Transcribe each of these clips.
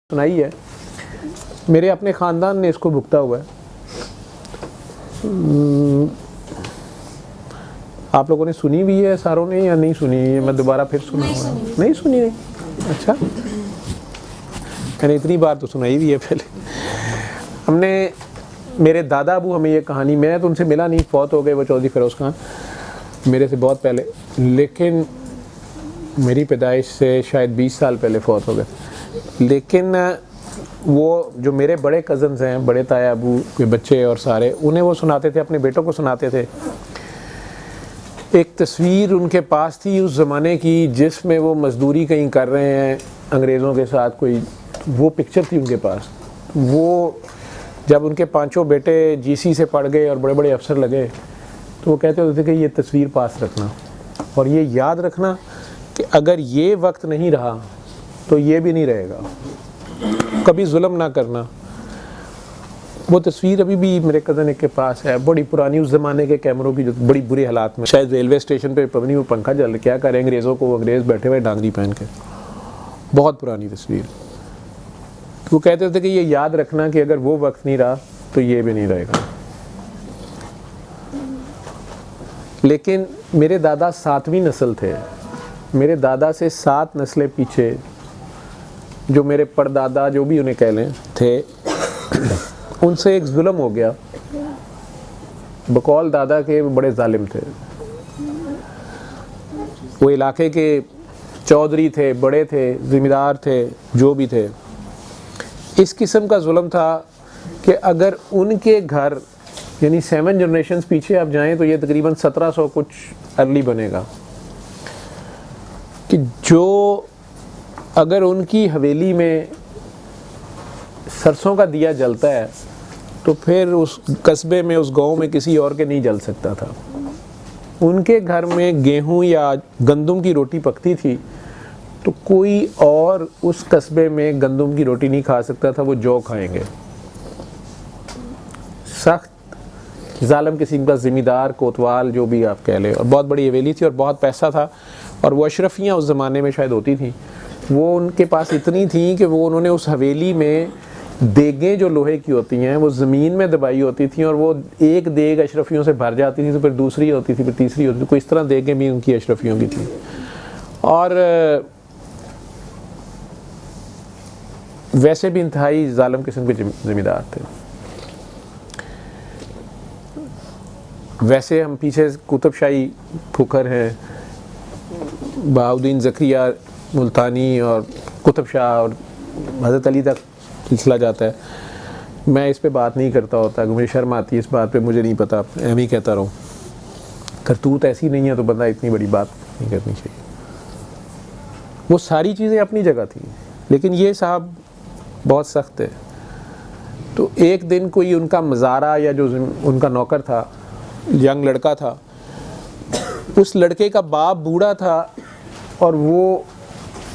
सुनाई है, मेरे अपने ख़ानदान ने इसको भुगता हुआ है। आप लोगों ने सुनी भी है सारों ने या नहीं सुनी है? मैं दोबारा फिर सुना हुआ नहीं सुनी नहीं। अच्छा, मैंने इतनी बार तो सुनाई भी है पहले। हमने मेरे दादा अबू हमें ये कहानी, मैं तो उनसे मिला नहीं, फौत हो गए वो चौधरी फ़िरोज़ खान मेरे से बहुत पहले, लेकिन मेरी पैदाइश से शायद 20 साल पहले फौत हो गए। लेकिन वो जो मेरे बड़े कज़न्स हैं, बड़े ताया अबू के बच्चे और सारे, उन्हें वो सुनाते थे, अपने बेटों को सुनाते थे। एक तस्वीर उनके पास थी उस ज़माने की जिसमें वो मज़दूरी कहीं कर रहे हैं अंग्रेज़ों के साथ, कोई वो पिक्चर थी उनके पास। वो जब उनके पांचों बेटे जीसी से पढ़ गए और बड़े बड़े अफसर लगे तो वो कहते होते थे कि ये तस्वीर पास रखना और ये याद रखना कि अगर ये वक्त नहीं रहा तो ये भी नहीं रहेगा, कभी जुल्म ना करना। वो तस्वीर अभी भी मेरे कज़न एक के पास है, बड़ी पुरानी, उस ज़माने के कैमरों की, जो बड़ी बुरे हालात में, शायद रेलवे स्टेशन पे पता नहीं वो पंखा चल, क्या करें अंग्रेज़ों को, अंग्रेज़ बैठे हुए डांगरी पहन के, बहुत पुरानी तस्वीर। तो वो कहते थे कि ये याद रखना कि अगर वो वक्त नहीं रहा तो ये भी नहीं रहेगा। लेकिन मेरे दादा 7वीं नस्ल थे, मेरे दादा से 7 नस्लें पीछे जो मेरे परदादा, जो भी उन्हें कह लें, थे, उनसे एक जुल्म हो गया। बकौल दादा के बड़े जालिम थे, वो इलाके के चौधरी थे, बड़े थे, ज़िम्मेदार थे, जो भी थे। इस किस्म का जुल्म था कि अगर उनके घर यानी 7 जनरेशन्स पीछे आप जाएं तो ये तकरीबन 1700 कुछ अर्ली बनेगा, कि जो अगर उनकी हवेली में सरसों का दिया जलता है तो फिर उस कस्बे में, उस गांव में किसी और के नहीं जल सकता था। उनके घर में गेहूं या गंदम की रोटी पकती थी तो कोई और उस कस्बे में गंदम की रोटी नहीं खा सकता था, वो जौ खाएंगे। सख्त जालिम किस्म का ज़िम्मेदार, कोतवाल, जो भी आप कह लें, और बहुत बड़ी हवेली थी और बहुत पैसा था। और वो अशरफियाँ उस ज़माने में शायद होती थी, वो उनके पास इतनी थी कि वो उन्होंने उस हवेली में देगें जो लोहे की होती हैं वो ज़मीन में दबाई होती थी, और वो एक देग अशरफियों से भर जाती थी तो फिर दूसरी होती थी, फिर तीसरी होती थी, कोई इस तरह देगें भी उनकी अशरफियों की थी। और वैसे भी इंतहाई जालिम किस्म के ज़िम्मेदार थे। वैसे हम पीछे कुतुब शाही फुकर हैं, बहाउद्दीन ज़करिया मुल्तानी और कुतुब शाह और हज़रत अली तक सिलसिला जाता है। मैं इस पे बात नहीं करता होता, मुझे शर्म आती है इस बात पे, मुझे नहीं पता, एम ही कहता रहूँ। करतूत ऐसी नहीं है तो बंदा इतनी बड़ी बात नहीं करनी चाहिए। वो सारी चीज़ें अपनी जगह थी, लेकिन ये साहब बहुत सख्त है। तो एक दिन कोई उनका मज़ारा या जो उनका नौकर था, यंग लड़का था, उस लड़के का बाप बूढ़ा था और वो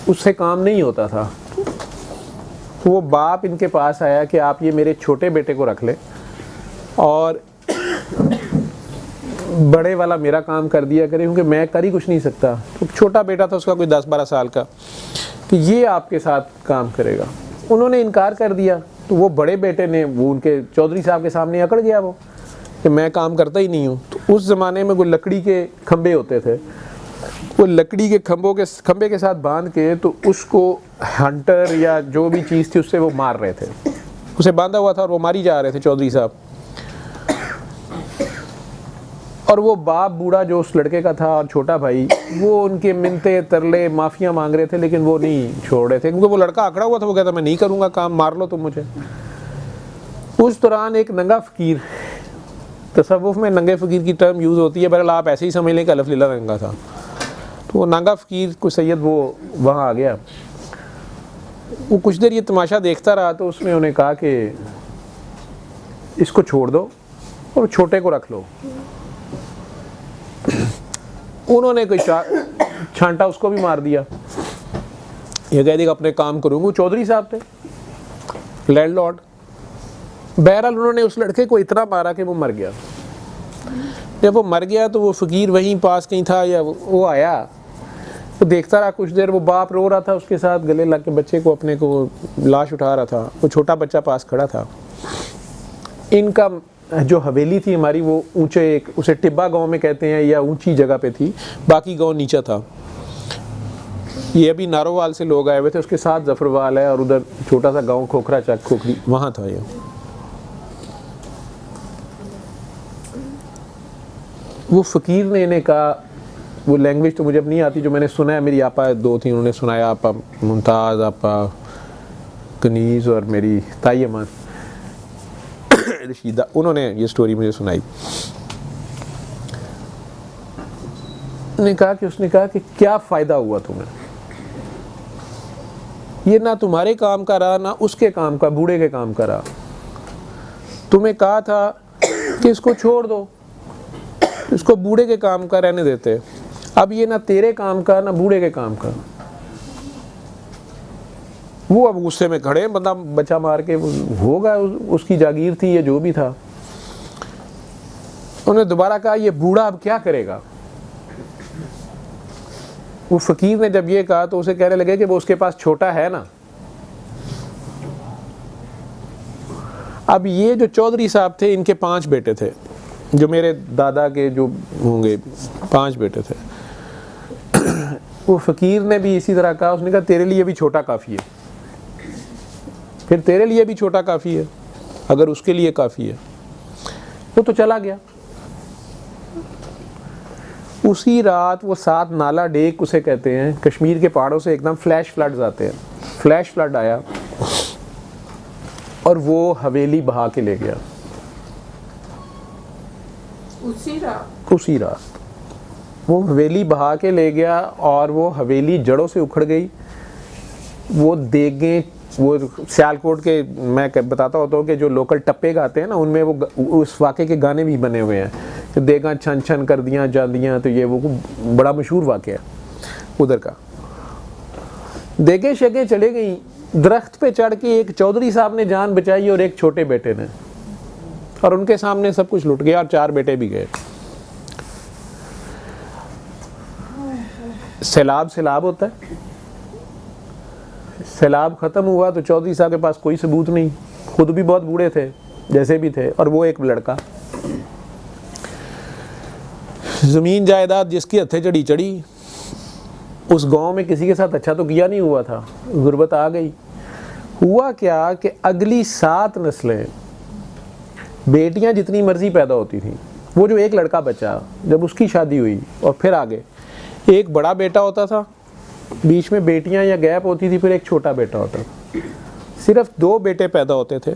उससे काम नहीं होता था। तो वो बाप इनके पास आया कि आप ये मेरे छोटे बेटे को रख लें और बड़े वाला मेरा काम कर दिया करें, क्योंकि मैं कर ही कुछ नहीं सकता। तो छोटा बेटा था उसका कोई 10-12 साल का, कि ये आपके साथ काम करेगा। उन्होंने इनकार कर दिया। तो वो बड़े बेटे ने, वो उनके चौधरी साहब के सामने अकड़ गया वो कि मैं काम करता ही नहीं हूँ। तो उस ज़माने में वो लकड़ी के खंबे होते थे, वो लकड़ी के खंबे के साथ बांध के तो उसको हंटर या जो भी चीज़ थी उससे वो मार रहे थे। उसे बांधा हुआ था और वो मारी जा रहे थे चौधरी साहब। और वो बाप बूढ़ा जो उस लड़के का था और छोटा भाई, वो उनके मिन्नते तरले माफ़ियाँ मांग रहे थे, लेकिन वो नहीं छोड़ रहे थे, क्योंकि वो लड़का अकड़ा हुआ था। वो कहता मैं नहीं करूँगा काम, मार लो तुम मुझे। उस दौरान एक नंगा फ़कीर, तसव्वुफ़ में नंगे फ़कीर की टर्म यूज़ होती है, बहरहाल आप ऐसे ही समझ लें कि अलफ़ लीला नंगा था। तो वो नंगा फ़कीर कोई सैयद वो वहाँ आ गया। वो कुछ देर ये तमाशा देखता रहा, तो उसने उन्हें कहा कि इसको छोड़ दो और छोटे को रख लो। उन्होंने कोई छांटा उसको भी मार दिया। ये कह दिया अपने काम करूँगा। वो चौधरी साहब थे, लैंडलॉर्ड। बहरहाल उन्होंने उस लड़के को इतना मारा कि वो मर गया। जब वो मर गया तो वो फ़कीर वहीं पास कहीं था, या वो आया वो देखता रहा कुछ देर, वो बाप रो रहा था उसके साथ, गले लग के बच्चे को अपने को लाश उठा रहा था, वो छोटा बच्चा पास खड़ा था। इनका जो हवेली थी हमारी वो ऊंचे एक, उसे टिब्बा गांव में कहते हैं, या ऊंची जगह पे थी, बाकी गांव नीचा था। ये अभी नारोवाल से लोग आए हुए थे, उसके साथ जफरवाल है और उधर छोटा सा गांव खोखरा चक खोखरी, वहाँ था ये। वो फ़कीर ने इन्हें कहा, वो लैंग्वेज तो मुझे अब नहीं आती, जो मैंने सुना है, मेरी आपा दो थी, उन्होंने सुनाया, आपा मुमताज़, आपा कनीज़ और मेरी ताई अमान रशीदा, उन्होंने ये स्टोरी मुझे सुनाई। उसने कहा कि क्या फ़ायदा हुआ तुम्हें, ये ना तुम्हारे काम का रहा ना उसके काम का, बूढ़े के काम का रहा। तुम्हें कहा था कि इसको छोड़ दो, इसको बूढ़े के काम का रहने देते, अब ये ना तेरे काम का ना बूढ़े के काम का। वो अब गुस्से में खड़े, बंदा बच्चा मार के होगा, उसकी जागीर थी, ये जो भी था। उन्होंने दोबारा कहा ये बूढ़ा अब क्या करेगा। वो फकीर ने जब ये कहा तो उसे कहने लगे कि वो उसके पास छोटा है ना। अब ये जो चौधरी साहब थे, इनके 5 बेटे थे, जो मेरे दादा के जो होंगे 5 बेटे थे। वो फकीर ने भी इसी तरह कहा, उसने कहा तेरे लिए भी छोटा काफ़ी है, फिर तेरे लिए भी छोटा काफ़ी है, अगर उसके लिए काफ़ी है। वो तो चला गया। उसी रात वो 7 नाला डेक उसे कहते हैं, कश्मीर के पहाड़ों से एकदम फ्लैश फ्लड्स आते हैं, फ्लैश फ्लड आया और वो हवेली बहा के ले गया। उसी रात वो हवेली बहा के ले गया और वो हवेली जड़ों से उखड़ गई। वो देगें, वो सियालकोट के, मैं बताता होता हूँ कि जो लोकल टप्पे गाते हैं ना, उनमें वो उस वाक़े के गाने भी बने हुए हैं कि देगा छन छन कर दियाँ जांदियाँ, तो ये वो बड़ा मशहूर वाक़या है उधर का। देगें शगें चले गई, दरख्त पे चढ़ के एक चौधरी साहब ने जान बचाई और एक छोटे बेटे ने, और उनके सामने सब कुछ लुट गया और 4 बेटे भी गए। सैलाब होता है, सैलाब ख़त्म हुआ तो चौधरी साहब के पास कोई सबूत नहीं, खुद भी बहुत बूढ़े थे जैसे भी थे, और वो एक लड़का। ज़मीन जायदाद जिसकी हथे चढ़ी चढ़ी, उस गांव में किसी के साथ अच्छा तो किया नहीं हुआ था, गुर्बत आ गई। हुआ क्या कि अगली 7 नस्लें, बेटियां जितनी मर्जी पैदा होती थी, वो जो एक लड़का बचा, जब उसकी शादी हुई और फिर आगे एक बड़ा बेटा होता था, बीच में बेटियां या गैप होती थी, फिर एक छोटा बेटा होता था। सिर्फ 2 बेटे पैदा होते थे,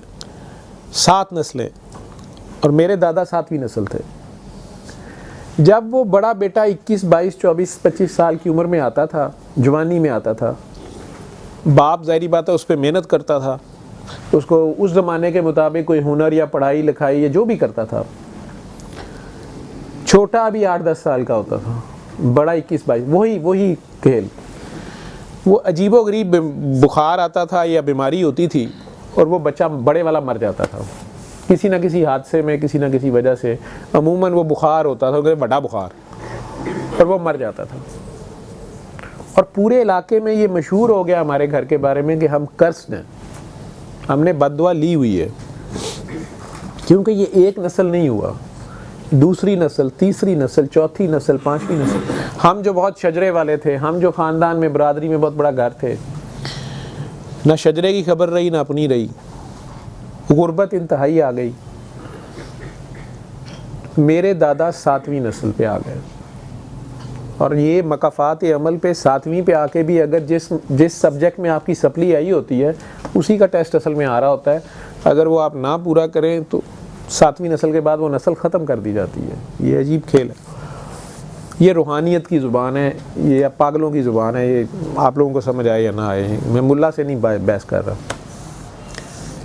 7 नस्लें, और मेरे दादा 7वीं नस्ल थे। जब वो बड़ा बेटा 21, 22, 24, 25 साल की उम्र में आता था, जवानी में आता था, बाप ज़ाहिरी बात है उस पर मेहनत करता था, उसको उस ज़माने के मुताबिक कोई हुनर या पढ़ाई लिखाई या जो भी करता था। छोटा अभी 8-10 साल का होता था, बड़ा 21-22, वही खेल। वो अजीबोगरीब बुखार आता था या बीमारी होती थी और वो बच्चा बड़े वाला मर जाता था किसी ना किसी हादसे में, किसी ना किसी वजह से। अमूमन वो बुखार होता था, बड़ा बुखार, और वो मर जाता था। और पूरे इलाके में ये मशहूर हो गया हमारे घर के बारे में कि हम कर्स्ड हैं, हमने बद्दुआ ली हुई है, क्योंकि ये एक नस्ल नहीं हुआ, दूसरी नस्ल, तीसरी नस्ल, चौथी नस्ल, 5वीं नस्ल। हम जो बहुत शजरे वाले थे, हम जो ख़ानदान में, बरादरी में बहुत बड़ा घर थे, ना शजरे की खबर रही ना अपनी रही, गुर्बत इंतहाई आ गई। मेरे दादा 7वीं नस्ल पे आ गए, और ये मकाफात अमल पे 7वीं पे आके भी अगर जिस सब्जेक्ट में आपकी सप्ली आई होती है उसी का टेस्ट असल में आ रहा होता है, अगर वो आप ना पूरा करें तो 7वीं नस्ल के बाद वो नस्ल ख़त्म कर दी जाती है। ये अजीब खेल है, ये रूहानियत की ज़ुबान है, ये पागलों की ज़ुबान है। ये आप लोगों को समझ आए या ना आए, मैं मुल्ला से नहीं बहस कर रहा,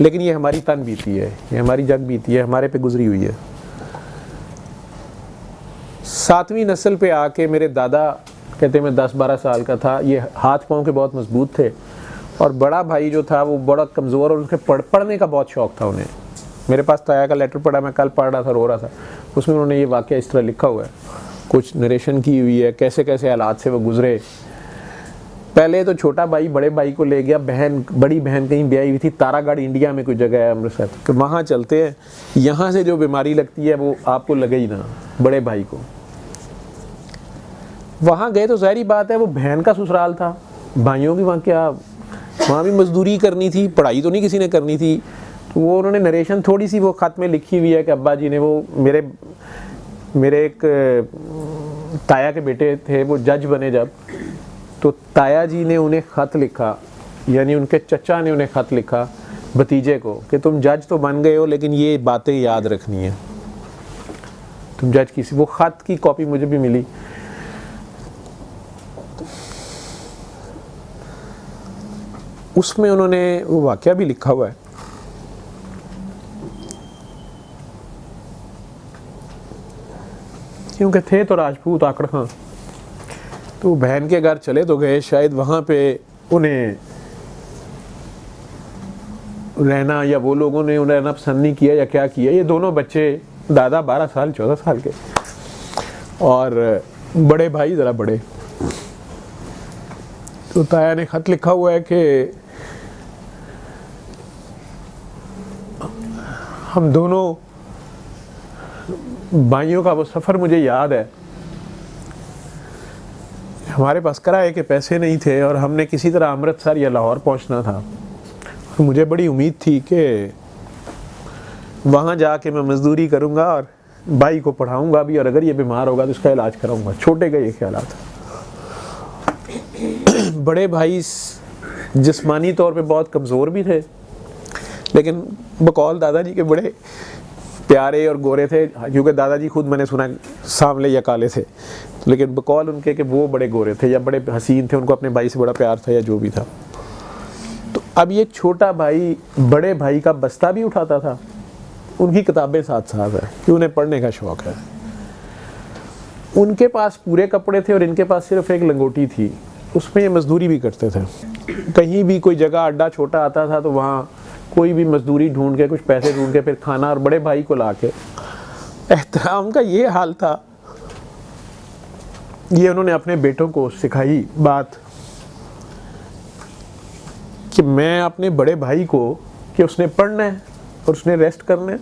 लेकिन ये हमारी तन बीती है, ये हमारी जग बीती है, हमारे पे गुजरी हुई है। 7वीं नस्ल पे आके मेरे दादा कहते मैं 10-12 साल का था, ये हाथ पाँव के बहुत मजबूत थे, और बड़ा भाई जो था वो बड़ा कमज़ोर, और उसके पढ़ने का बहुत शौक़ था उन्हें। मेरे पास ताया का लेटर पढ़ा, मैं कल पढ़ रहा था, रो रहा था, उसमें उन्होंने ये वाक़या इस तरह लिखा हुआ है, कुछ नरेशन की हुई है, कैसे कैसे हालात से वो गुज़रे। पहले तो छोटा भाई बड़े भाई को ले गया, बड़ी बहन कहीं ब्याही हुई थी, तारागढ़ इंडिया में कोई जगह है अमृतसर, तो वहाँ चलते हैं, यहाँ से जो बीमारी लगती है वो आपको लगे ही ना बड़े भाई को। वहाँ गए तो ज़ाहिर बात है वो बहन का ससुराल था, भाइयों की वहाँ क्या, वहाँ भी मजदूरी करनी थी, पढ़ाई तो नहीं किसी ने करनी थी। तो वो उन्होंने नरेशन थोड़ी सी वो ख़त में लिखी हुई है कि अब्बा जी ने, वो मेरे एक ताया के बेटे थे, वो जज बने जब, तो ताया जी ने उन्हें ख़त लिखा, यानी उनके चचा ने उन्हें ख़त लिखा भतीजे को कि तुम जज तो बन गए हो लेकिन ये बातें याद रखनी है, तुम जज किसी। वो ख़त की कॉपी मुझे भी मिली। उसमें उन्होंने वो वाक़या भी लिखा हुआ है। क्योंकि थे तो राजपूत आकड़ खां, तो बहन के घर चले तो गए, शायद वहाँ पे उन्हें रहना, या वो लोगों ने उन्हें रहना पसंद नहीं किया या क्या किया। ये दोनों बच्चे, दादा 12 साल 14 साल के और बड़े भाई ज़रा बड़े। तो ताया ने ख़त लिखा हुआ है कि हम दोनों भाइयों का वो सफ़र मुझे याद है, हमारे पास किराए के पैसे नहीं थे और हमने किसी तरह अमृतसर या लाहौर पहुंचना था। तो मुझे बड़ी उम्मीद थी कि वहाँ जाके मैं मज़दूरी करूँगा और भाई को पढ़ाऊँगा भी, और अगर ये बीमार होगा तो उसका इलाज कराऊँगा। छोटे का ये ख्याल था। बड़े भाई जिस्मानी तौर पे बहुत कमज़ोर भी थे, लेकिन बकौल दादाजी के बड़े प्यारे और गोरे थे, क्योंकि दादाजी खुद मैंने सुना सांवले या काले थे, लेकिन बकौल उनके कि वो बड़े गोरे थे या बड़े हसीन थे, उनको अपने भाई से बड़ा प्यार था या जो भी था। तो अब ये छोटा भाई बड़े भाई का बस्ता भी उठाता था, उनकी किताबें साथ साथ है कि उन्हें पढ़ने का शौक़ है। उनके पास पूरे कपड़े थे और इनके पास सिर्फ एक लंगोटी थी, उसमें ये मजदूरी भी करते थे। कहीं भी कोई जगह अड्डा छोटा आता था तो वहाँ कोई भी मजदूरी ढूंढ के, कुछ पैसे ढूंढ के फिर खाना, और बड़े भाई को ला के। एहतराम का ये हाल था। ये उन्होंने अपने बेटों को सिखाई बात कि मैं अपने बड़े भाई को, कि उसने पढ़ना है और उसने रेस्ट करना है,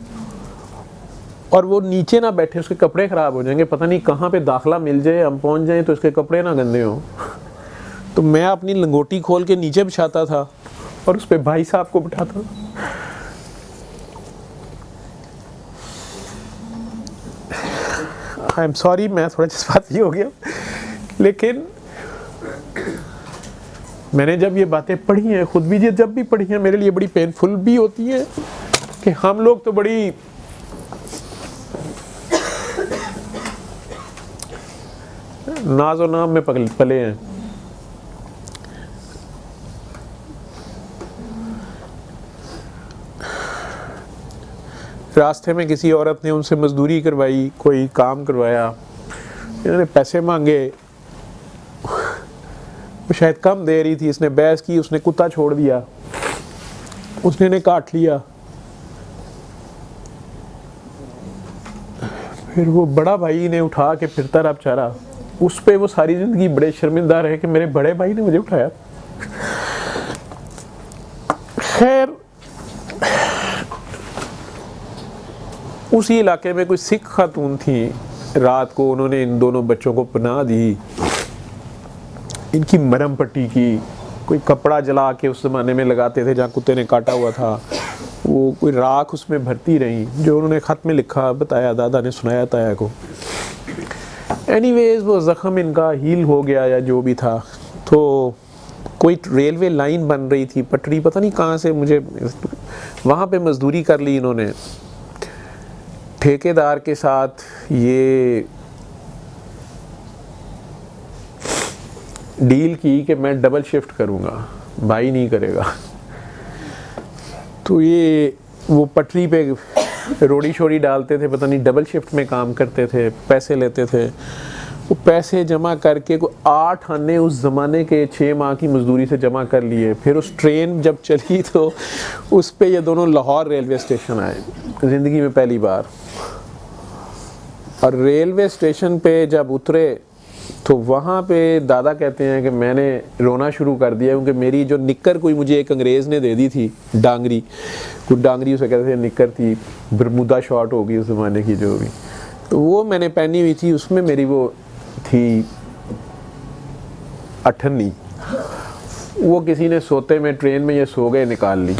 और वो नीचे ना बैठे, उसके कपड़े ख़राब हो जाएंगे, पता नहीं कहाँ पे दाखला मिल जाए, हम पहुँच जाएं तो उसके कपड़े ना गंदे हों। तो मैं अपनी लंगोटी खोल के नीचे बिछाता था और उस पर भाई साहब को बिठाता। आई एम सॉरी, मैं थोड़ा जज्बाती हो गया, लेकिन मैंने जब ये बातें पढ़ी हैं, खुद भी जब भी पढ़ी हैं, मेरे लिए बड़ी पेनफुल भी होती है कि हम लोग तो बड़ी नाज़ो नाम में पले हैं। रास्ते में किसी औरत ने उनसे मजदूरी करवाई, कोई काम करवाया, इन्होंने पैसे मांगे, वो शायद कम दे रही थी, इसने बहस की, उसने कुत्ता छोड़ दिया, उसने इन्हें काट लिया। फिर वो बड़ा भाई ने उठा के फिरता रहा बेचारा, उस पे वो सारी ज़िंदगी बड़े शर्मिंदा रहे कि मेरे बड़े भाई ने मुझे उठाया। खैर, उसी इलाके में कोई सिख खातून थी, रात को उन्होंने इन दोनों बच्चों को पनाह दी, इनकी मरहम पट्टी की, कोई कपड़ा जला के उस ज़माने में लगाते थे जहाँ कुत्ते ने काटा हुआ था, वो कोई राख उसमें भरती रही, जो उन्होंने ख़त में लिखा, बताया, दादा ने सुनाया ताया को। एनीवेज वो ज़ख़म इनका हील हो गया या जो भी था। तो कोई रेलवे लाइन बन रही थी, पटरी पता नहीं कहाँ से, मुझे वहाँ पे मजदूरी कर ली इन्होंने ठेकेदार के साथ। ये डील की कि मैं डबल शिफ्ट करूँगा, भाई नहीं करेगा। तो ये वो पटरी पे रोड़ी शोड़ी डालते थे, पता नहीं डबल शिफ्ट में काम करते थे, पैसे लेते थे। वो पैसे जमा करके को 8 आने उस ज़माने के 6 माह की मजदूरी से जमा कर लिए। फिर उस ट्रेन जब चली तो उस पे ये दोनों लाहौर रेलवे स्टेशन आए, ज़िंदगी में पहली बार। और रेलवे स्टेशन पे जब उतरे तो वहाँ पे दादा कहते हैं कि मैंने रोना शुरू कर दिया, क्योंकि मेरी जो निक्कर कोई मुझे एक अंग्रेज़ ने दे दी थी, डांगरी, कुछ डांगरी उसे कहते थे, निक्कर थी, बरमूदा शॉर्ट होगी उस ज़माने की जो भी, तो वो मैंने पहनी हुई थी, उसमें मेरी वो थी अठन्नी, वो किसी ने सोते में ट्रेन में ये सो गए, निकाल ली।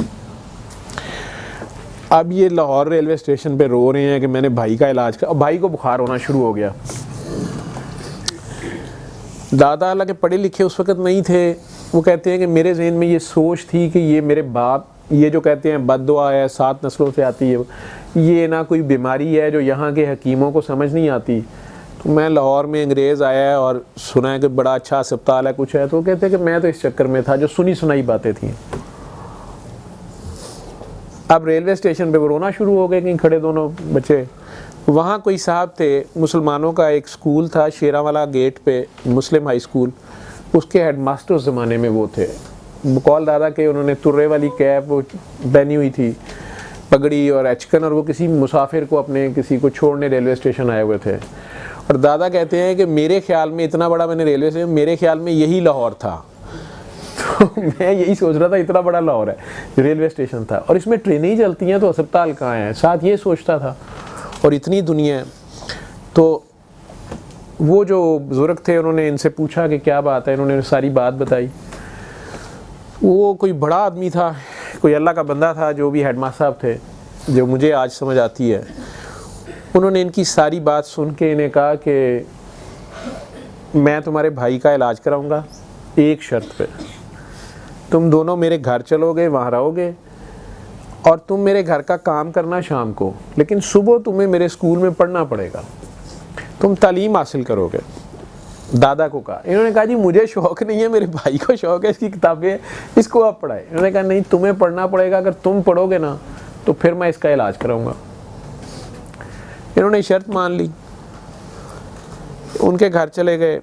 अब ये लाहौर रेलवे स्टेशन पे रो रहे हैं कि मैंने भाई का इलाज किया, अब भाई को बुखार होना शुरू हो गया। दादा हालांकि पढ़े लिखे उस वक़्त नहीं थे, वो कहते हैं कि मेरे जहन में ये सोच थी कि ये मेरे बाप, ये जो कहते हैं बद्दुआ है 7 नस्लों से आती है, ये ना कोई बीमारी है जो यहाँ के हकीमों को समझ नहीं आती। तो मैं लाहौर में अंग्रेज़ आया है और सुना है कि बड़ा अच्छा अस्पताल है, कुछ है, तो कहते हैं कि मैं तो इस चक्कर में था, जो सुनी सुनाई बातें थी। अब रेलवे स्टेशन पे वो रोना शुरू हो गए कहीं खड़े दोनों बच्चे। वहाँ कोई साहब थे, मुसलमानों का एक स्कूल था शेरावाला गेट पे, मुस्लिम हाई स्कूल, उसके हेडमास्टर उस ज़माने में वो थे, बकौल दादा के, उन्होंने तुर्रे वाली कैप वो पहनी हुई थी, पगड़ी और एचकन, और वो किसी मुसाफिर को अपने किसी को छोड़ने रेलवे स्टेशन आए हुए थे। और दादा कहते हैं कि मेरे ख्याल में इतना बड़ा मैंने रेलवे स्टेशन, मेरे ख्याल में यही लाहौर था। तो मैं यही सोच रहा था इतना बड़ा लाहौर है, रेलवे स्टेशन था, और इसमें ट्रेनें ही चलती हैं तो अस्पताल कहाँ है, साथ ये सोचता था, और इतनी दुनिया है। तो वो जो बुजुर्ग थे उन्होंने इनसे पूछा कि क्या बात है, इन्होंने सारी बात बताई। वो कोई बड़ा आदमी था, कोई अल्लाह का बंदा था, जो भी हेडमास्टर साहब थे, जो मुझे आज समझ आती है। उन्होंने इनकी सारी बात सुन के इन्हें कहा कि मैं तुम्हारे भाई का इलाज कराऊंगा, एक शर्त पे, तुम दोनों मेरे घर चलोगे, वहाँ रहोगे, और तुम मेरे घर का काम करना शाम को, लेकिन सुबह तुम्हें मेरे स्कूल में पढ़ना पड़ेगा, तुम तालीम हासिल करोगे। दादा को कहा, इन्होंने कहा जी मुझे शौक़ नहीं है, मेरे भाई को शौक़ है, इसकी किताबें, इसको आप पढ़ाए। इन्होंने कहा नहीं, तुम्हें पढ़ना पड़ेगा, अगर तुम पढ़ोगे ना तो फिर मैं इसका इलाज कराऊंगा। इन्होंने शर्त मान ली, उनके घर चले गए।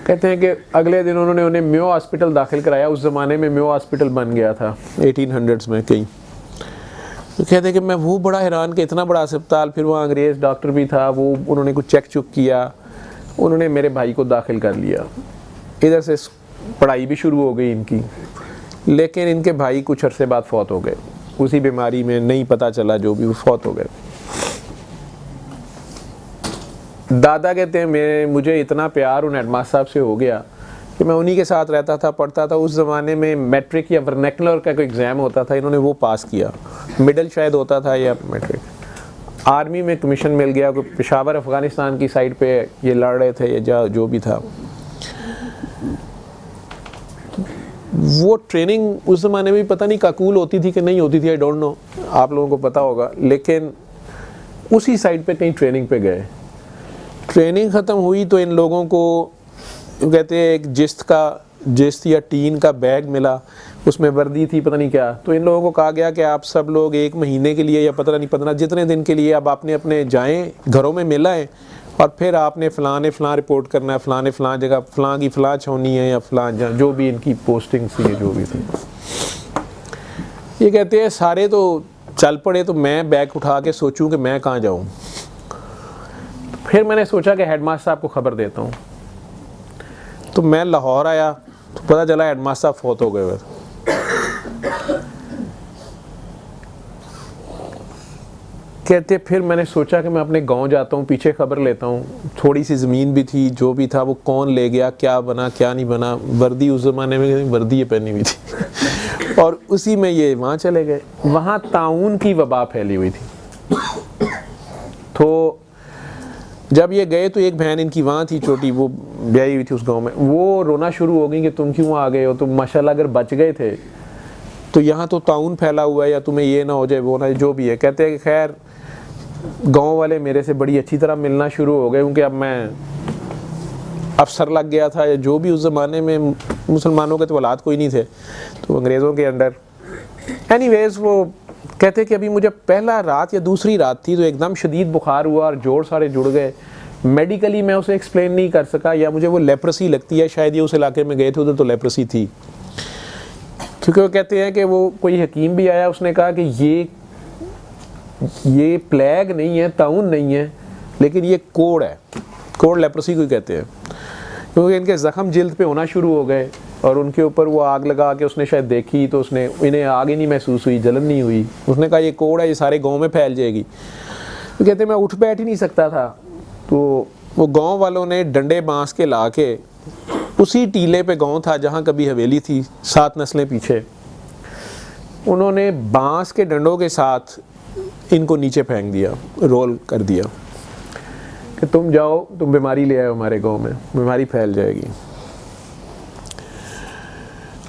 कहते हैं कि अगले दिन उन्होंने उन्हें म्यो हॉस्पिटल दाखिल कराया, उस ज़माने में म्यो हॉस्पिटल बन गया था 1800s में कहीं। तो कहते हैं कि मैं वो बड़ा हैरान कि इतना बड़ा अस्पताल, फिर वहाँ अंग्रेज़ डॉक्टर भी था, वो उन्होंने कुछ चेक चुक किया, उन्होंने मेरे भाई को दाखिल कर लिया। इधर से पढ़ाई भी शुरू हो गई इनकी, लेकिन इनके भाई कुछ अरसे बाद फौत हो गए, उसी बीमारी में, नहीं पता चला, जो भी, वो फौत हो गए। दादा कहते हैं मुझे इतना प्यार उन हेडमास्टर साहब से हो गया कि मैं उन्हीं के साथ रहता था, पढ़ता था। उस ज़माने में मैट्रिक या वर्नैकुलर का कोई एग्ज़ाम होता था, इन्होंने वो पास किया, मिडल शायद होता था या मैट्रिक। आर्मी में कमीशन मिल गया, पेशावर अफ़गानिस्तान की साइड पे ये लड़ रहे थे या जो भी था। वो ट्रेनिंग उस ज़माने में पता नहीं काकूल होती थी कि नहीं होती थी, आई डोंट नो, आप लोगों को पता होगा, लेकिन उसी साइड पे कहीं ट्रेनिंग पे गए। ट्रेनिंग ख़त्म हुई तो इन लोगों को कहते हैं एक जिस्त या टीन का बैग मिला, उसमें वर्दी थी, पता नहीं क्या। तो इन लोगों को कहा गया कि आप सब लोग 1 महीने के लिए या पता नहीं 15 जितने दिन के लिए अब आपने अपने जाएं, घरों में मिला है, और फिर आपने फ़लाँ रिपोर्ट करना है, फ़लाँ जगह, फ़लाँ की फ़लाँ छावनी है, या फ़लाँ जो भी इनकी पोस्टिंग थी, जो भी थी। ये कहते हैं सारे तो चल पड़े, तो मैं बैग उठा के सोचूं कि मैं कहाँ जाऊँ। फिर मैंने सोचा कि हेडमास्टर साहब को ख़बर देता हूँ। तो मैं लाहौर आया तो पता चला हेडमास्टर साहब फौत हो गए हुए। कहते फिर मैंने सोचा कि मैं अपने गांव जाता हूँ, पीछे खबर लेता हूँ, थोड़ी सी ज़मीन भी थी, जो भी था वो कौन ले गया, क्या बना क्या नहीं बना। वर्दी उस ज़माने में वर्दी ये पहनी हुई थी और उसी में ये वहाँ चले गए। वहाँ ताउन की वबा फैली हुई थी। तो जब ये गए तो एक बहन इनकी वहाँ थी छोटी, वो ब्याही हुई थी उस गांव में, वो रोना शुरू हो गई कि तुम क्यों आ गए हो, तुम माशाल्लाह अगर बच गए थे तो यहाँ तो ताउन फैला हुआ है, या तुम्हें ये ना हो जाए वो ना, जो भी है। कहते हैं कि खैर गांव वाले मेरे से बड़ी अच्छी तरह मिलना शुरू हो गए, क्योंकि अब मैं अफसर लग गया था, या जो भी उस ज़माने में मुसलमानों के तो औलाद कोई नहीं थे, तो अंग्रेज़ों के अंडर। एनीवेज़ वो कहते कि अभी मुझे पहला रात या दूसरी रात थी तो एकदम शदीद बुखार हुआ और जोड़ सारे जुड़ गए। मेडिकली मैं उसे एक्सप्लेन नहीं कर सका, या मुझे वो लेप्रेसी लगती है, शायद ये उस इलाके में गए थे उधर तो लेप्रेसी थी। क्योंकि वो कहते हैं कि वो कोई हकीम भी आया, उसने कहा कि ये प्लेग नहीं है, ताउन नहीं है, लेकिन ये कोड़ है, कोड़ लेप्रोसी को कहते हैं, क्योंकि इनके ज़ख़म जिल्द पे होना शुरू हो गए और उनके ऊपर वो आग लगा के उसने शायद देखी तो उसने, इन्हें आग ही नहीं महसूस हुई, जलन नहीं हुई, उसने कहा ये कोड़ है, ये सारे गांव में फैल जाएगी। तो कहते मैं उठ बैठ ही नहीं सकता था, तो वो गांव वालों ने डंडे बांस के ला के, उसी टीले पे गांव था जहाँ कभी हवेली थी 7 नस्लें पीछे, उन्होंने बांस के डंडों के साथ इनको नीचे फेंक दिया, रोल कर दिया कि तुम जाओ, तुम बीमारी ले आए हमारे गांव में, बीमारी फैल जाएगी।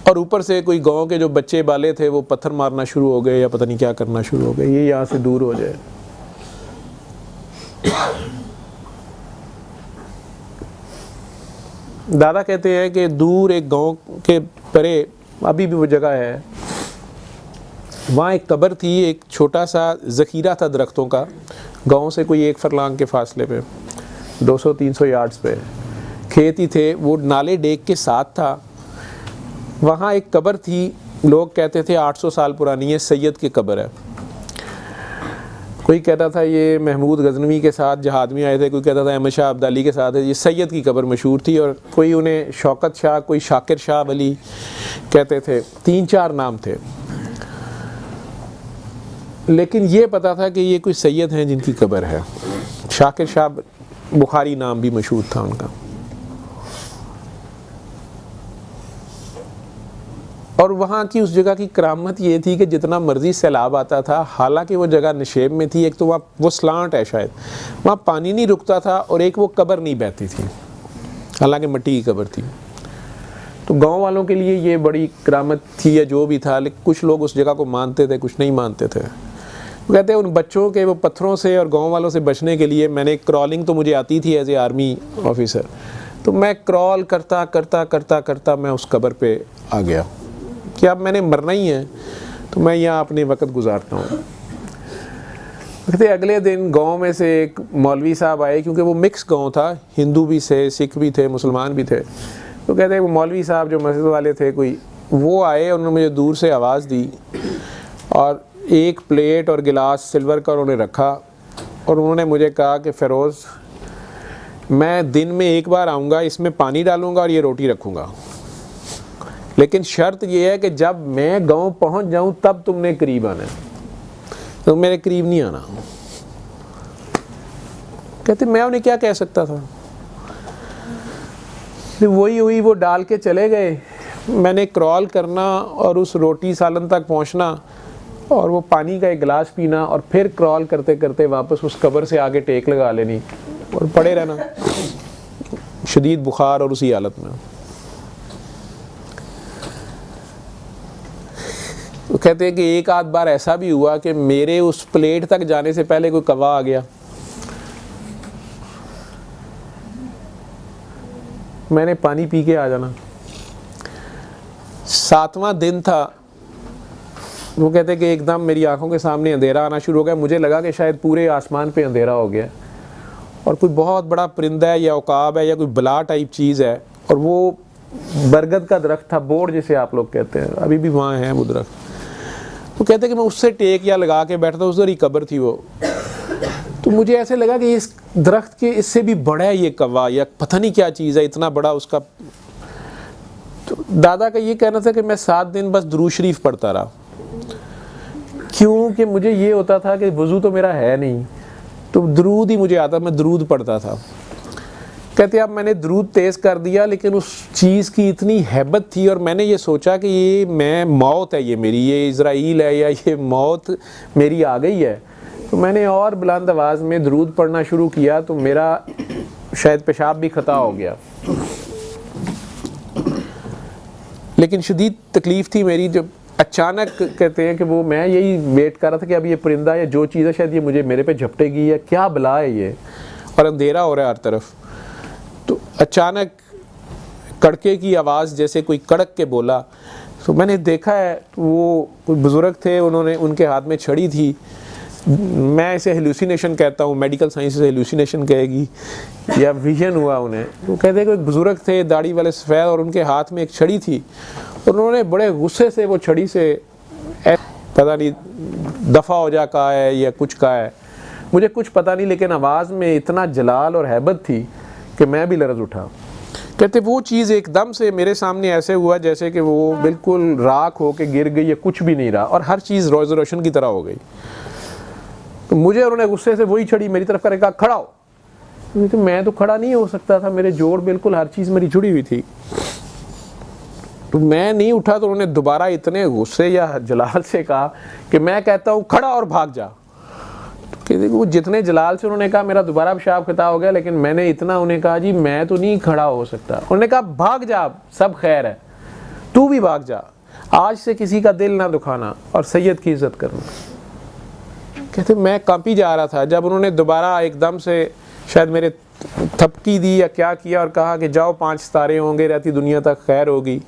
और ऊपर से कोई गांव के जो बच्चे बाले थे वो पत्थर मारना शुरू हो गए या पता नहीं क्या करना शुरू हो गए, ये यहाँ से दूर हो जाए। दादा कहते हैं कि दूर एक गांव के परे अभी भी वो जगह है, वहाँ एक कब्र थी, एक छोटा सा ज़ख़ीरा था दरख्तों का, गांव से कोई 1 फरलांग के फासले पे, 200-300 यार्ड्स पे खेत ही थे, वो नाले डेक के साथ था। वहाँ एक कब्र थी, लोग कहते थे 800 साल पुरानी है, सैयद की कब्र है। कोई कहता था ये महमूद गजनवी के साथ जहाद में आए थे, कोई कहता था अहमद शाह अब्दाली के साथ है, ये सैयद की कब्र मशहूर थी। और कोई उन्हें शौकत शाह, कोई शाकिर शाह वली कहते थे, 3-4 नाम थे, लेकिन ये पता था कि ये कोई सैयद हैं जिनकी कब्र है। शाकिर शाह बुखारी नाम भी मशहूर था उनका। और वहाँ की उस जगह की करामत ये थी कि जितना मर्जी सैलाब आता था, हालांकि वो जगह नशेब में थी, एक तो वहाँ वो स्लांट है शायद, वहाँ पानी नहीं रुकता था, और एक वो कब्र नहीं बहती थी, हालांकि मिट्टी की कब्र थी। तो गांव वालों के लिए ये बड़ी करामत थी या जो भी था, लेकिन कुछ लोग उस जगह को मानते थे, कुछ नहीं मानते थे। वो कहते हैं उन बच्चों के वो पत्थरों से और गाँव वालों से बचने के लिए मैंने क्रॉलिंग तो मुझे आती थी एज ए आर्मी ऑफिसर, तो मैं क्रॉल करता करता करता करता मैं उस कब्र पे आ गया कि अब मैंने मरना ही है, तो मैं यहाँ अपने वक्त गुजारता हूँ। कहते अगले दिन गांव में से एक मौलवी साहब आए, क्योंकि वो मिक्स गांव था, हिंदू भी थे, सिख भी थे, मुसलमान भी थे। तो कहते हैं वो मौलवी साहब जो मस्जिद वाले थे कोई, वो आए, उन्होंने मुझे दूर से आवाज़ दी और एक प्लेट और गिलास सिल्वर का उन्होंने रखा, और उन्होंने मुझे कहा कि फ़िरोज़ मैं दिन में एक बार आऊँगा, इसमें पानी डालूँगा और ये रोटी रखूँगा, लेकिन शर्त ये है कि जब मैं गांव पहुंच जाऊं तब तुमने करीब आना है, तो मेरे करीब नहीं आना। कहते मैं उन्हें क्या कह सकता था। वही हुई, वो डाल के चले गए, मैंने क्रॉल करना और उस रोटी सालन तक पहुंचना और वो पानी का एक गिलास पीना, और फिर क्रॉल करते करते वापस उस कब्र से आगे टेक लगा लेनी और पड़े रहना, शदीद बुखार और उसी हालत में। तो कहते हैं कि एक आध बार ऐसा भी हुआ कि मेरे उस प्लेट तक जाने से पहले कोई कौवा आ गया, मैंने पानी पी के आ जाना। 7वां दिन था, वो कहते हैं कि एकदम मेरी आंखों के सामने अंधेरा आना शुरू हो गया, मुझे लगा कि शायद पूरे आसमान पे अंधेरा हो गया और कोई बहुत बड़ा परिंदा है या उकाब है या कोई बला टाइप चीज़ है, और वो बरगद का दरख्त था, बोर्ड जिसे आप लोग कहते हैं, अभी भी वहाँ है वो दरख्त। तो कहते हैं कि मैं उससे टेक या लगा के बैठता, उस दर ही कब्र थी वो। तो मुझे ऐसे लगा कि इस दरख्त के इससे भी बड़ा है ये कौवा या पता नहीं क्या चीज़ है, इतना बड़ा उसका। तो दादा का ये कहना था कि मैं 7 दिन बस दुरूद शरीफ पढ़ता रहा, क्योंकि मुझे ये होता था कि वज़ू तो मेरा है नहीं, तो दुरूद ही मुझे आता, मैं दुरूद पढ़ता था। कहते अब मैंने दुरूद तेज़ कर दिया, लेकिन उस चीज़ की इतनी हैबत थी और मैंने ये सोचा कि ये मैं मौत है, ये मेरी, ये इज़राइल है या ये मौत मेरी आ गई है। तो मैंने और बुलंद आवाज़ में दुरूद पढ़ना शुरू किया, तो मेरा शायद पेशाब भी ख़ता हो गया, लेकिन शदीद तकलीफ़ थी मेरी। जब अचानक कहते हैं कि वो मैं यही वेट कर रहा था कि अब ये परिंदा या जो चीज़ है शायद ये मुझे मेरे पे झपटेगी या क्या बला है ये, और अंधेरा हो रहा है हर तरफ। तो अचानक कड़के की आवाज़ जैसे कोई कड़क के बोला, तो मैंने देखा है वो कोई बुज़ुर्ग थे, उन्होंने, उनके हाथ में छड़ी थी, मैं इसे हेलुसिनेशन कहता हूँ, मेडिकल साइंस से हेलुसिनेशन कहेगी या विजन हुआ उन्हें। वो कहते हैं कि एक बुज़ुर्ग थे दाढ़ी वाले सफ़ेद, और उनके हाथ में एक छड़ी थी, और उन्होंने बड़े गुस्से से वो छड़ी से पता नहीं दफ़ा हो जा कहा है या कुछ कहा है, मुझे कुछ पता नहीं, लेकिन आवाज़ में इतना जलाल और हैबत थी कि मैं भी लरज़ उठा। कहते वो चीज़ एकदम से मेरे सामने ऐसे हुआ जैसे कि वो बिल्कुल राख हो के गिर गई है, कुछ भी नहीं रहा, और हर चीज़ रोज़ रोशन की तरह हो गई। तो मुझे उन्होंने गुस्से से वही छड़ी मेरी तरफ करके कहा खड़ा हो। तो मैं तो खड़ा नहीं हो सकता था, मेरे जोड़ बिल्कुल हर चीज़ मेरी जुड़ी हुई थी, तो मैं नहीं उठा। तो उन्होंने दोबारा इतने गुस्से या जलाल से कहा कि मैं कहता हूँ खड़ा और भाग जा। तो वो जितने जलाल से उन्होंने कहा मेरा दोबारा पेशाब खता हो गया, लेकिन मैंने इतना उन्हें कहा जी मैं तो नहीं खड़ा हो सकता। उन्होंने कहा भाग जा, सब खैर है, तू भी भाग जा, आज से किसी का दिल ना दुखाना और सैयद की इज्जत करना। कहते मैं कांपी जा रहा था जब उन्होंने दोबारा एकदम से शायद मेरे थपकी दी या क्या किया और कहा कि जाओ 5 सितारे होंगे, रहती दुनिया तक खैर होगी,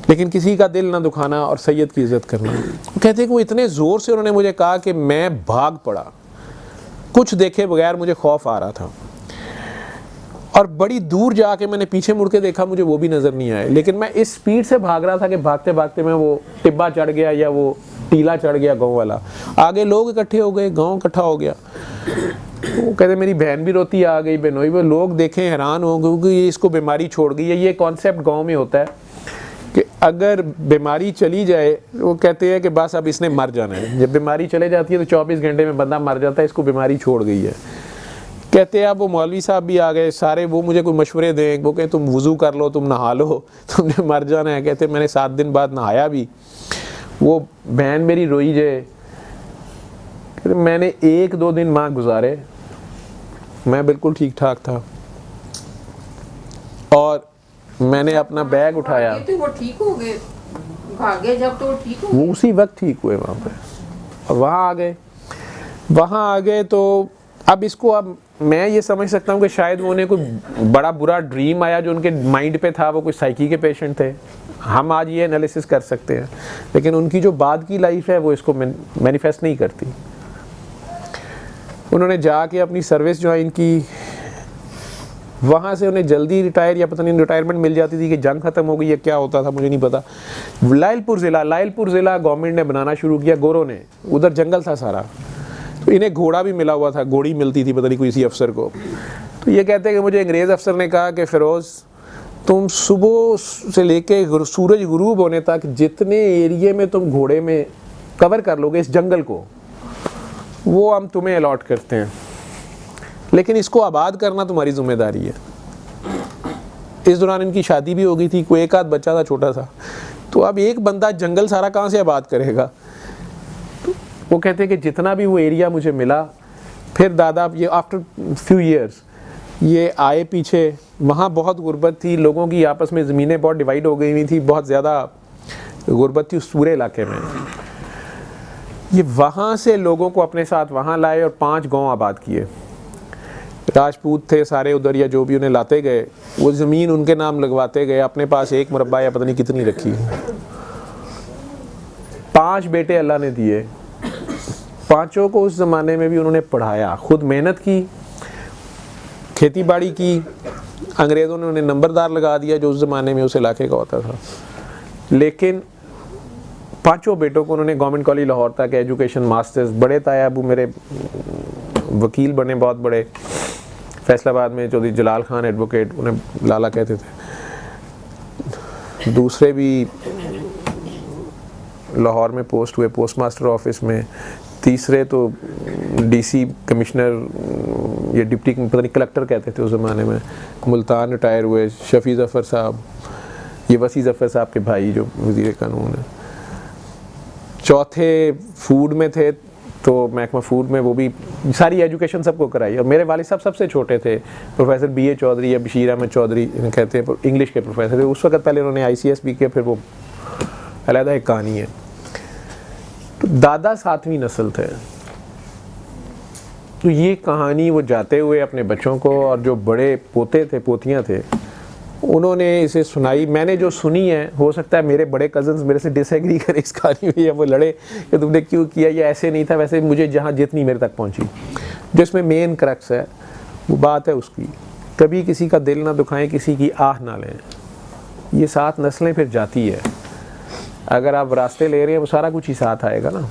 लेकिन किसी का दिल ना दुखाना और सैयद की इज़्ज़त करना। कहते हैं कि वो इतने ज़ोर से उन्होंने मुझे कहा कि मैं भाग पड़ा, कुछ देखे बगैर मुझे खौफ आ रहा था, और बड़ी दूर जाके मैंने पीछे मुड़ के देखा, मुझे वो भी नज़र नहीं आए, लेकिन मैं इस स्पीड से भाग रहा था कि भागते भागते मैं वो टिब्बा चढ़ गया या वो टीला चढ़ गया गाँव वाला। आगे लोग इकट्ठे हो गए, गाँव इकट्ठा हो गया। वो कहते मेरी बहन भी रोती आ गई, बहनोई, वो लोग देखें हैरान हो गए कि ये इसको बीमारी छोड़ गई है। ये कॉन्सेप्ट गाँव में होता है कि अगर बीमारी चली जाए, वो कहते हैं कि बस अब इसने मर जाना है। जब बीमारी चले जाती है तो 24 घंटे में बंदा मर जाता है, इसको बीमारी छोड़ गई है। कहते हैं अब वो मौलवी साहब भी आ गए सारे, वो मुझे कोई मशवरे दें, वो कहें तुम वज़ू कर लो, तुम नहा लो, तुमने मर जाना है। कहते मैंने 7 दिन बाद नहाया भी, वो बहन मेरी रोई जाए। कहते मैंने 1-2 दिन माँ गुजारे, मैं बिल्कुल ठीक ठाक था, और मैंने अपना बैग उठाया। तो वो ठीक हो गए, भागे जब तो ठीक हो गए। वो उसी वक्त ठीक हुए वहाँ पे, और वहाँ आ गए। तो अब इसको अब मैं ये समझ सकता हूँ कि शायद वो उन्हें कोई बड़ा बुरा ड्रीम आया जो उनके माइंड पे था, वो कोई साइकी के पेशेंट थे। हम आज ये एनालिसिस कर सकते हैं, लेकिन उनकी जो बाद की लाइफ है वो इसको मैनिफेस्ट नहीं करती। उन्होंने जाके अपनी सर्विस ज्वाइन की, वहाँ से उन्हें जल्दी रिटायर या पता नहीं रिटायरमेंट मिल जाती थी कि जंग ख़त्म हो गई है, क्या होता था मुझे नहीं पता। लायलपुर ज़िला गवर्नमेंट ने बनाना शुरू किया, गोरों ने, उधर जंगल था सारा, तो इन्हें घोड़ा भी मिला हुआ था, घोड़ी मिलती थी पता नहीं किसी अफसर को। तो ये कहते हैं कि मुझे अंग्रेज़ अफसर ने कहा कि फ़िरोज़ तुम सुबह से लेके सूरज गुरूब होने तक जितने एरिए में तुम घोड़े में कवर कर लोगे इस जंगल को, वो हम तुम्हें अलॉट करते हैं, लेकिन इसको आबाद करना तुम्हारी जिम्मेदारी है। इस दौरान इनकी शादी भी हो गई थी, कोई 1 आध बच्चा था छोटा सा। तो अब एक बंदा जंगल सारा कहाँ से आबाद करेगा। वो कहते हैं कि जितना भी वो एरिया मुझे मिला, फिर दादा ये आफ्टर फ्यू ईयर्स ये आए पीछे, वहाँ बहुत गुर्बत थी, लोगों की आपस में ज़मीनें बहुत डिवाइड हो गई हुई थी, बहुत ज़्यादा गुर्बत थी उस पूरे इलाके में। ये वहाँ से लोगों को अपने साथ वहाँ लाए और 5 गांव आबाद किए। राजपूत थे सारे उधर, या जो भी उन्हें लाते गए, वो ज़मीन उनके नाम लगवाते गए, अपने पास 1 मुरब्बा या पता नहीं कितनी रखी। 5 बेटे अल्लाह ने दिए, 5 को उस ज़माने में भी उन्होंने पढ़ाया, खुद मेहनत की, खेती बाड़ी की। अंग्रेज़ों ने उन्हें नंबरदार लगा दिया जो उस ज़माने में उस इलाके का होता था। लेकिन 5 बेटों को उन्होंने गवर्नमेंट कॉलेज लाहौर तक एजुकेशन, मास्टर्स, बड़े ताया अबू मेरे वकील बने बहुत बड़े, फैसलाबाद में चौधरी जलाल खान एडवोकेट, उन्हें लाला कहते थे। दूसरे भी लाहौर में पोस्ट हुए, पोस्ट मास्टर ऑफिस में। तीसरे तो डीसी कमिश्नर या डिप्टी पता नहीं कलेक्टर कहते थे उस ज़माने में, मुल्तान रिटायर हुए। शफ़ी ज़फ़र साहब, ये वसी ज़फ़र साहब के भाई जो वज़ीर कानून है। चौथे फूड में थे, तो महकमा फूड में वो भी सारी एजुकेशन सबको कराई। और मेरे वालिद साहब सबसे छोटे थे, प्रोफेसर BA चौधरी या बशीर अहमद चौधरी कहते हैं, इंग्लिश के प्रोफेसर थे। उस वक्त पहले उन्होंने ICS भी किया, फिर वो अलहदा एक कहानी है। तो दादा 7वीं नस्ल थे। तो ये कहानी वो जाते हुए अपने बच्चों को, और जो बड़े पोते थे पोतियाँ थे उन्होंने इसे सुनाई। मैंने जो सुनी है, हो सकता है मेरे बड़े कज़न्स मेरे से डिसएग्री करें इस कहानी में, या वो लड़े कि तुमने क्यों किया, ये ऐसे नहीं था वैसे। मुझे जहाँ जितनी मेरे तक पहुँची, जो इसमें मेन क्रक्स है वो बात है उसकी, कभी किसी का दिल ना दुखाएं, किसी की आह ना लें। ये 7 नस्लें फिर जाती है। अगर आप रास्ते ले रहे हैं वो सारा कुछ ही साथ आएगा ना।